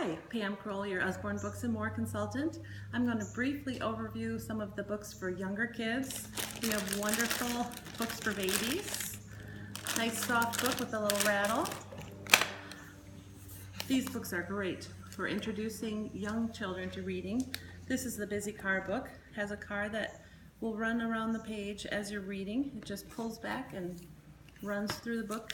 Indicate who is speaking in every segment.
Speaker 1: Hi, Pam Kroll, your Usborne Books and More consultant. I'm going to briefly overview some of the books for younger kids. We have wonderful books for babies. Nice soft book with a little rattle. These books are great for introducing young children to reading. This is the Busy Car book. It has a car that will run around the page as you're reading. It just pulls back and runs through the book.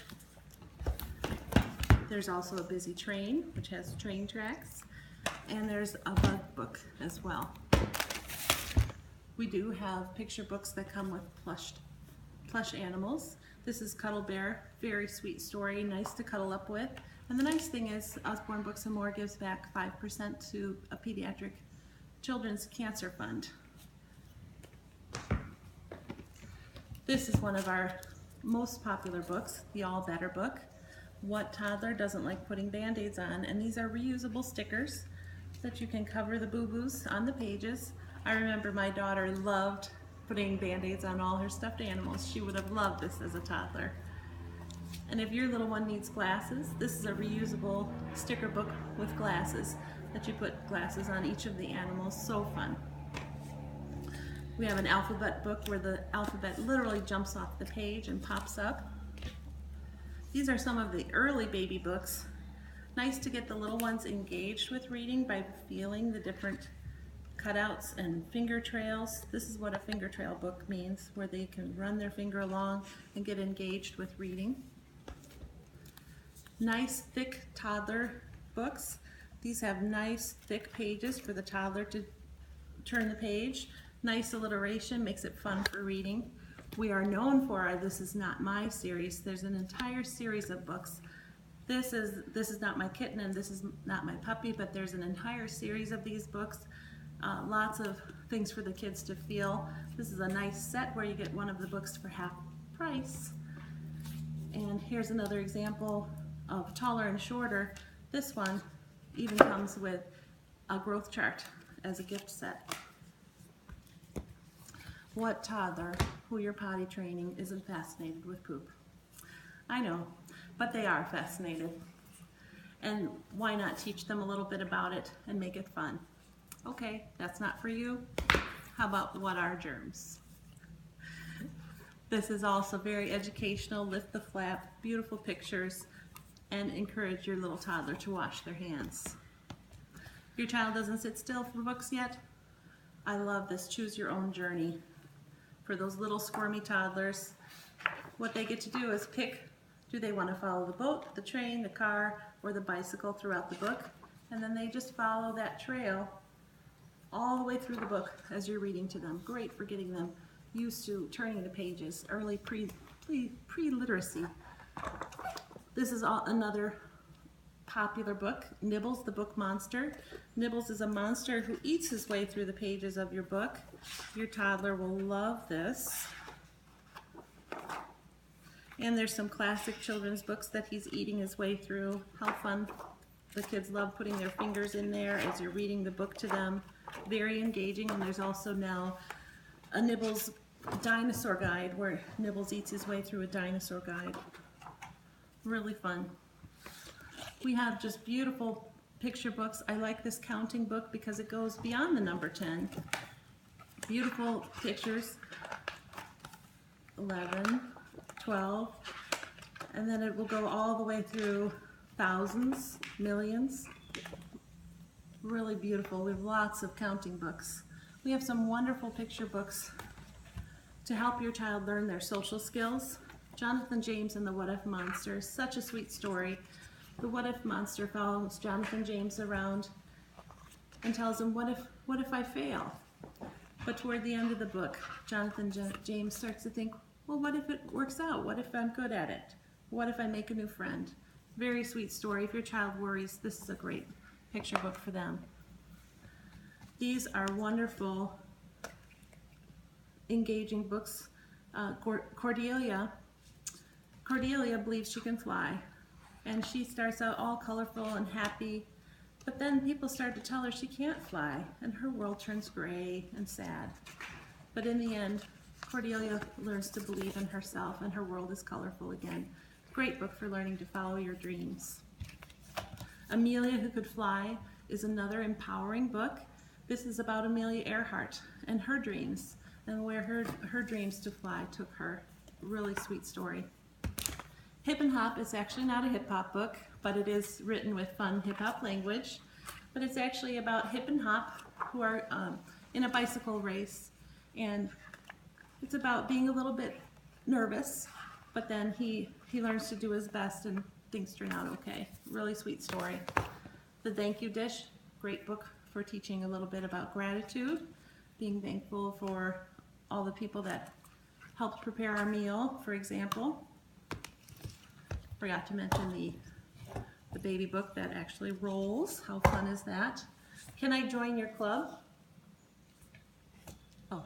Speaker 1: There's also a Busy Train, which has train tracks, and there's a bug book as well. We do have picture books that come with plush animals. This is Cuddle Bear, very sweet story, nice to cuddle up with. And the nice thing is Usborne Books and More gives back 5% to a pediatric children's cancer fund. This is one of our most popular books, the All Better book. What toddler doesn't like putting band-aids on? And these are reusable stickers that you can cover the boo-boos on the pages. I remember my daughter loved putting band-aids on all her stuffed animals. She would have loved this as a toddler. And if your little one needs glasses, this is a reusable sticker book with glasses that you put glasses on each of the animals. So fun. We have an alphabet book where the alphabet literally jumps off the page and pops up. These are some of the early baby books. Nice to get the little ones engaged with reading by feeling the different cutouts and finger trails. This is what a finger trail book means, where they can run their finger along and get engaged with reading. Nice thick toddler books. These have nice thick pages for the toddler to turn the page. Nice alliteration, makes it fun for reading. We are known for our This Is Not My series. There's an entire series of books. This is Not My Kitten and This Is Not My Puppy, but there's an entire series of these books. Lots of things for the kids to feel. This is a nice set where you get one of the books for half price. And here's another example of Taller and Shorter. This one even comes with a growth chart as a gift set. What toddler who you're potty training isn't fascinated with poop? I know, but they are fascinated. And why not teach them a little bit about it and make it fun? Okay, that's not for you. How about what are germs? This is also very educational. Lift the flap, beautiful pictures, and encourage your little toddler to wash their hands. Your child doesn't sit still for books yet? I love this Choose Your Own Journey. For those little squirmy toddlers, what they get to do is pick, do they want to follow the boat, the train, the car, or the bicycle throughout the book, and then they just follow that trail all the way through the book as you're reading to them. Great for getting them used to turning the pages, early pre-literacy. This is another popular book, Nibbles the Book Monster. Nibbles is a monster who eats his way through the pages of your book. Your toddler will love this. And there's some classic children's books that he's eating his way through. How fun. The kids love putting their fingers in there as you're reading the book to them. Very engaging. And there's also now a Nibbles dinosaur guide where Nibbles eats his way through a dinosaur guide. Really fun. We have just beautiful picture books. I like this counting book because it goes beyond the number 10. Beautiful pictures. 11, 12, and then it will go all the way through thousands, millions. Really beautiful. We have lots of counting books. We have some wonderful picture books to help your child learn their social skills. Jonathan James and the What If Monster is such a sweet story. The What If Monster follows Jonathan James around and tells him, what if I fail? But toward the end of the book, Jonathan James starts to think, well, what if it works out? What if I'm good at it? What if I make a new friend? Very sweet story. If your child worries, this is a great picture book for them. These are wonderful, engaging books. Cordelia believes she can fly. And she starts out all colorful and happy, but then people start to tell her she can't fly, and her world turns gray and sad. But in the end, Cordelia learns to believe in herself, and her world is colorful again. Great book for learning to follow your dreams. Amelia Who Could Fly is another empowering book. This is about Amelia Earhart and her dreams and where her dreams to fly took her. Really sweet story. Hip and Hop is actually not a hip hop book, but it is written with fun hip hop language. But it's actually about Hip and Hop who are in a bicycle race, and it's about being a little bit nervous, but then he learns to do his best and things turn out okay. Really sweet story. The Thank You Dish, great book for teaching a little bit about gratitude, being thankful for all the people that helped prepare our meal, for example. Forgot to mention the baby book that actually rolls. How fun is that? Can I Join Your Club? Oh.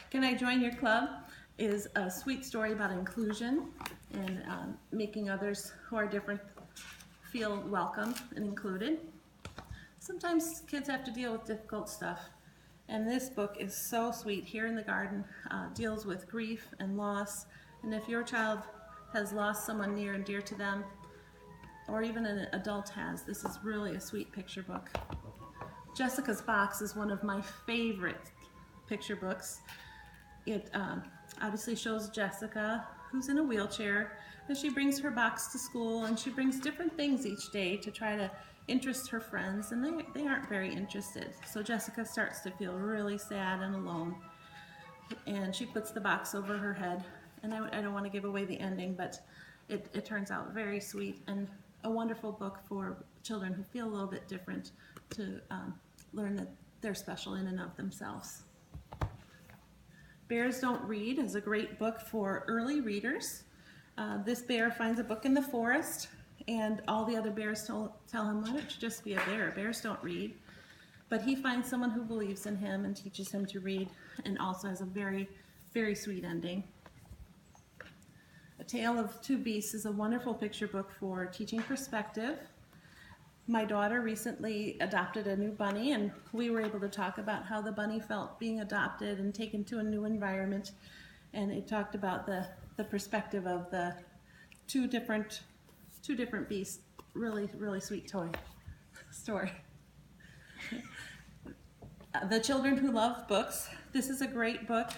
Speaker 1: Can I Join Your Club is a sweet story about inclusion and making others who are different feel welcome and included. Sometimes kids have to deal with difficult stuff, and this book is so sweet. Here in the Garden deals with grief and loss, and if your child has lost someone near and dear to them, or even an adult has, this is really a sweet picture book. Jessica's Box is one of my favorite picture books. It obviously shows Jessica, who's in a wheelchair, and she brings her box to school, and she brings different things each day to try to interest her friends, and they aren't very interested. So Jessica starts to feel really sad and alone, and she puts the box over her head. And I don't want to give away the ending, but it turns out very sweet and a wonderful book for children who feel a little bit different to learn that they're special in and of themselves. Bears Don't Read is a great book for early readers. This bear finds a book in the forest, and all the other bears tell him, why don't you just be a bear? Bears don't read. But he finds someone who believes in him and teaches him to read, and also has a very, very sweet ending. A Tale of Two Beasts is a wonderful picture book for teaching perspective. My daughter recently adopted a new bunny, and we were able to talk about how the bunny felt being adopted and taken to a new environment. And it talked about the perspective of the two different beasts. Really, really sweet story. The Children Who Love Books. This is a great book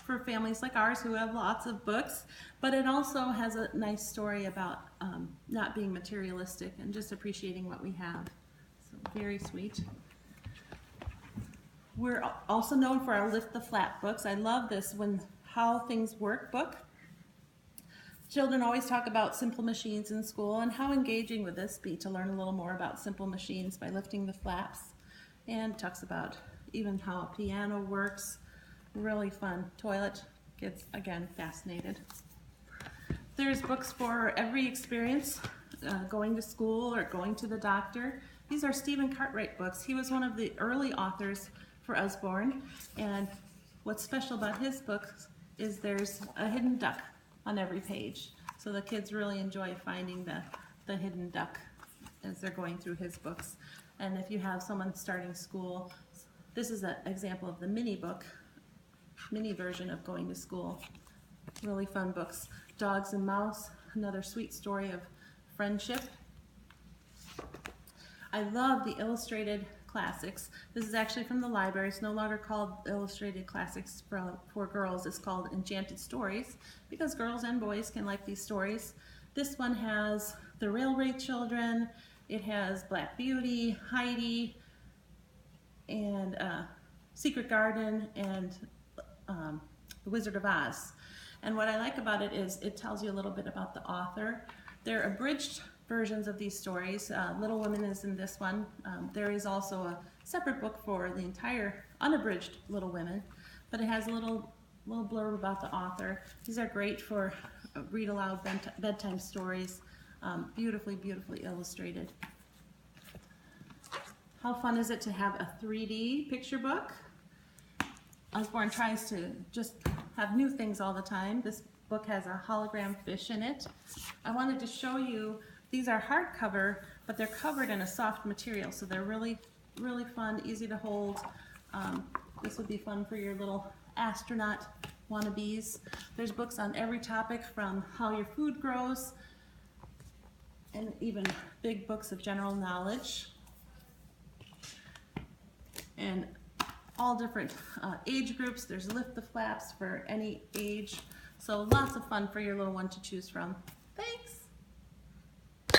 Speaker 1: for families like ours who have lots of books, but it also has a nice story about not being materialistic and just appreciating what we have. So very sweet. We're also known for our Lift the Flap books. I love this How Things Work book. Children always talk about simple machines in school, and how engaging would this be to learn a little more about simple machines by lifting the flaps. And talks about even how a piano works. Really fun. Toilet, kids again fascinated. There's books for every experience, going to school or going to the doctor. These are Stephen Cartwright books. He was one of the early authors for Usborne, and what's special about his books is there's a hidden duck on every page. So the kids really enjoy finding the hidden duck as they're going through his books. And if you have someone starting school, this is an example of the mini version of going to school. Really fun books. Dogs and Mouse, another sweet story of friendship. I love the illustrated classics. This is actually from the library. It's no longer called Illustrated Classics for Girls. It's called Enchanted Stories, because girls and boys can like these stories. This one has The Railway Children. It has Black Beauty, Heidi, and Secret Garden, and The Wizard of Oz. And what I like about it is it tells you a little bit about the author. They're abridged versions of these stories. Little Women is in this one. There is also a separate book for the entire unabridged Little Women, but it has a little blurb about the author. These are great for read aloud bedtime stories. Beautifully, beautifully illustrated. How fun is it to have a 3D picture book? Usborne tries to just have new things all the time. This book has a hologram fish in it. I wanted to show you, these are hardcover, but they're covered in a soft material, so they're really, really fun, easy to hold. This would be fun for your little astronaut wannabes. There's books on every topic, from how your food grows and even big books of general knowledge, and all different age groups. There's lift the flaps for any age, so lots of fun for your little one to choose from.